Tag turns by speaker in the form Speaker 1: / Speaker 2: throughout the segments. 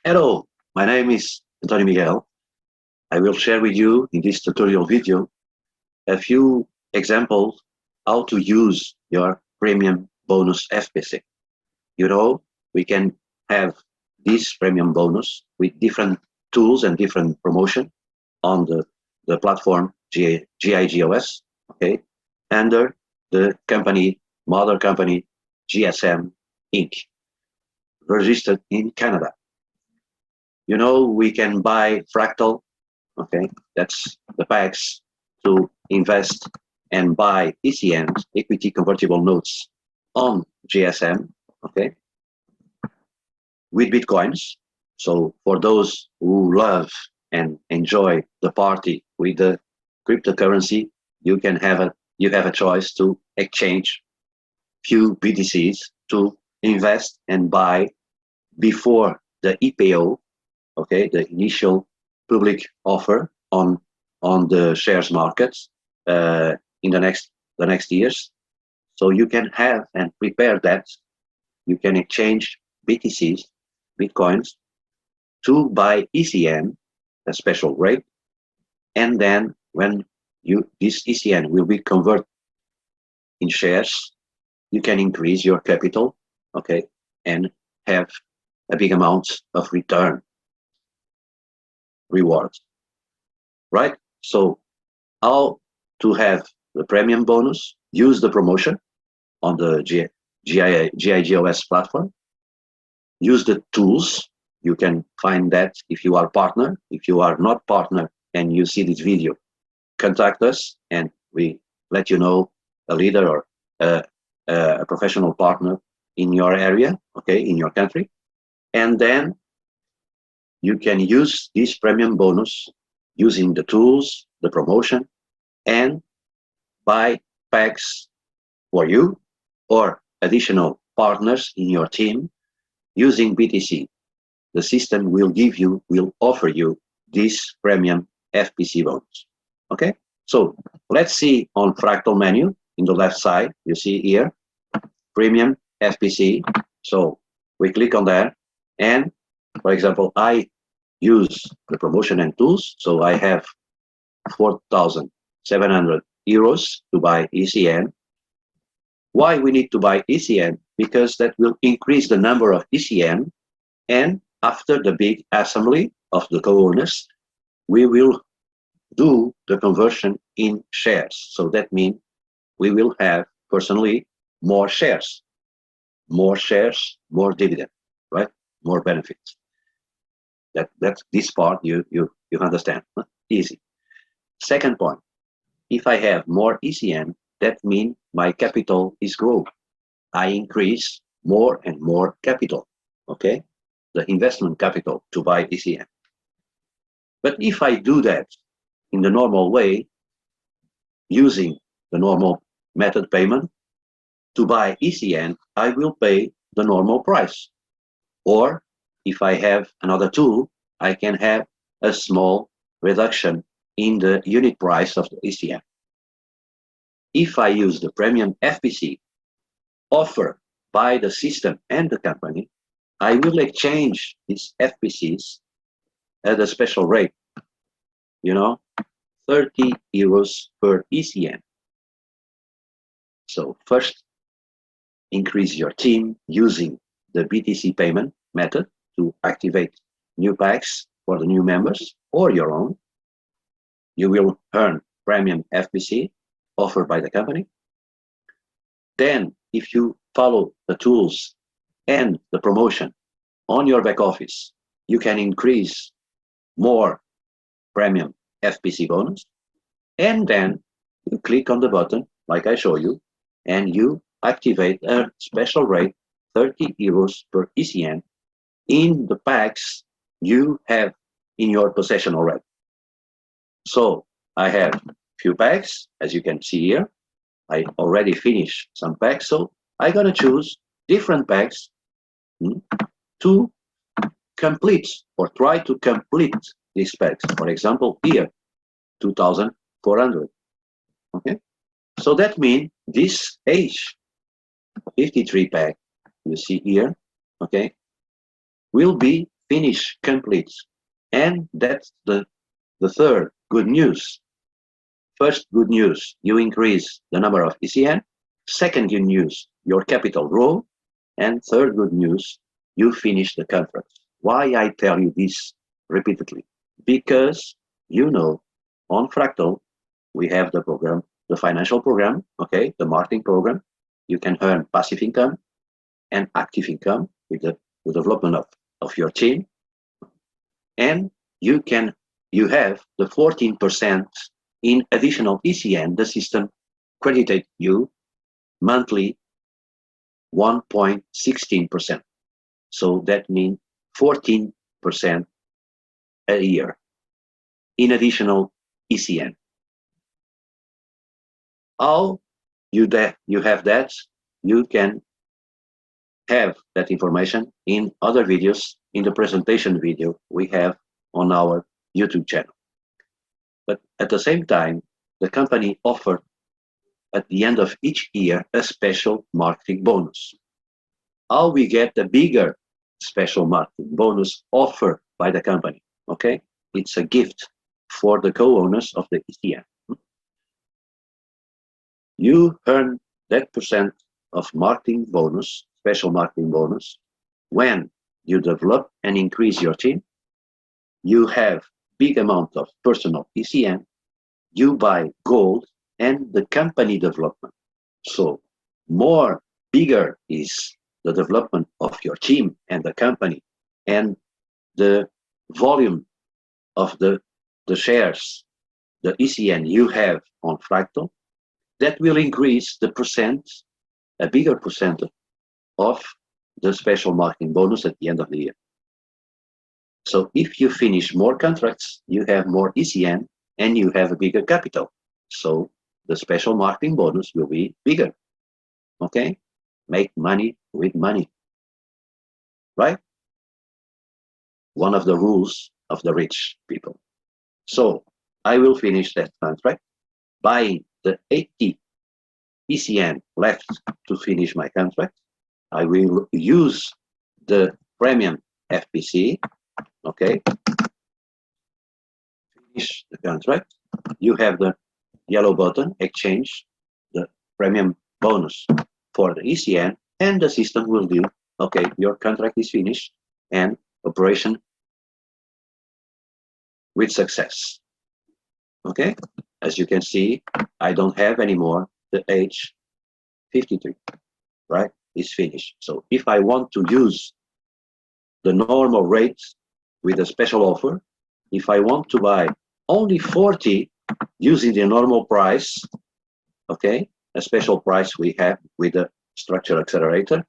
Speaker 1: Hello, my name is Antonio Miguel. I will share with you in this tutorial video a few examples how to use your Premium Bonus FPC. You know, we can have this Premium Bonus with different tools and different promotion on the platform GIGOS, okay, under the company, mother company, GSM Inc., registered in Canada. You know, we can buy fractal, okay, that's the packs to invest and buy ECNs, equity convertible notes, on GSM, okay, with Bitcoins. So for those who love and enjoy the party with the cryptocurrency, you have a choice to exchange few BTCs to invest and buy before the IPO, okay, the initial public offer on the shares markets in the next years. So you can have and prepare that. You can exchange BTCs, Bitcoins, to buy ECN, a special rate, and then when this ECN will be converted in shares, you can increase your capital, okay, and have a big amount of rewards, right? So how to have the premium bonus, use the promotion on the GIGOS platform, use the tools. You can find that if you are partner. If you are not partner and you see this video, contact us and we let you know a leader or a professional partner in your area, okay, in your country. And then you can use this premium bonus using the tools, the promotion, and buy packs for you or additional partners in your team using BTC. The system will offer you this Premium FPC bonus. Okay, so let's see on fractal menu in the left side. You see here Premium FPC. So we click on that, and for example, I use the promotion and tools. So I have 4,700 euros to buy ECN. Why we need to buy ECN? Because that will increase the number of ECN, and after the big assembly of the co-owners, we will do the conversion in shares. So that means we will have personally more shares, more dividend, right? More benefits. That's this part you understand. Easy. Second point, if I have more ECN, that means my capital is growing. I increase more and more capital, okay? The investment capital to buy ECN. But if I do that in the normal way, using the normal method payment, to buy ECN, I will pay the normal price. Or if I have another tool, I can have a small reduction in the unit price of the ECN. If I use the Premium FPC offered by the system and the company, I will exchange these FPCs at a special rate, you know, 30 euros per ECN. So first, increase your team using the BTC payment method to activate new packs for the new members or your own. You will earn Premium FPC offered by the company. Then, if you follow the tools and the promotion on your back office, you can increase more Premium FPC bonus. And then you click on the button, like I show you, and you activate a special rate, 30 euros per ECN, in the packs you have in your possession already. So I have few packs, as you can see here. I already finished some packs, so I'm gonna choose different packs to complete or try to complete these packs. For example, here, 2,400. Okay, so that means this age 53 pack you see here, okay, will be finish complete. And that's the third good news. First good news, you increase the number of ECN. Second good news, your capital grow. And third good news, you finish the contract. Why I tell you this repeatedly? Because you know, on Fractal, we have the program, the financial program, okay, the marketing program. You can earn passive income and active income with the development of your team. And you have the 14% in additional ECN. The system credited you monthly 1.16%. So that means 14% a year in additional ECN. How you have that? You can have that information in other videos, in the presentation video we have on our YouTube channel. But at the same time, the company offered at the end of each year a special marketing bonus. How we get the bigger special marketing bonus offered by the company, okay? It's a gift for the co-owners of the ECN. You earn that percent of marketing bonus, special marketing bonus, when you develop and increase your team. You have big amount of personal ECN, you buy gold and the company development. So more bigger is the development of your team and the company, and the volume of the shares, the ECN you have on Fractal, that will increase the percent, a bigger percent of the special marketing bonus at the end of the year. So if you finish more contracts, you have more ECN and you have a bigger capital. So the special marketing bonus will be bigger. Okay? Make money with money. Right? One of the rules of the rich people. So I will finish that contract buying the 80 ECN left to finish my contract. I will use the Premium FPC. Okay, finish the contract. You have the yellow button, exchange the Premium bonus for the ECN, and the system will do, okay, your contract is finished and operation with success. Okay, as you can see, I don't have anymore the age 53, right? It's finished. So if I want to use the normal rate with a special offer, if I want to buy only 40 using the normal price, okay, a special price we have with the structure accelerator,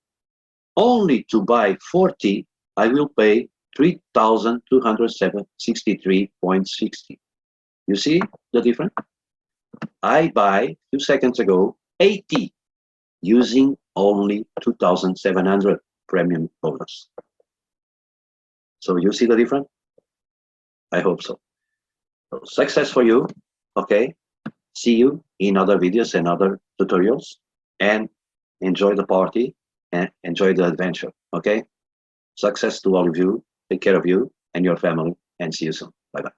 Speaker 1: only to buy 40, I will pay 3,263.60. You see the difference? I buy 2 seconds ago 80 using only 2,700 premium bonus. So you see the difference? I hope so. So success for you. Okay. See you in other videos and other tutorials, and enjoy the party and enjoy the adventure. Okay. Success to all of you. Take care of you and your family, and see you soon. Bye-bye.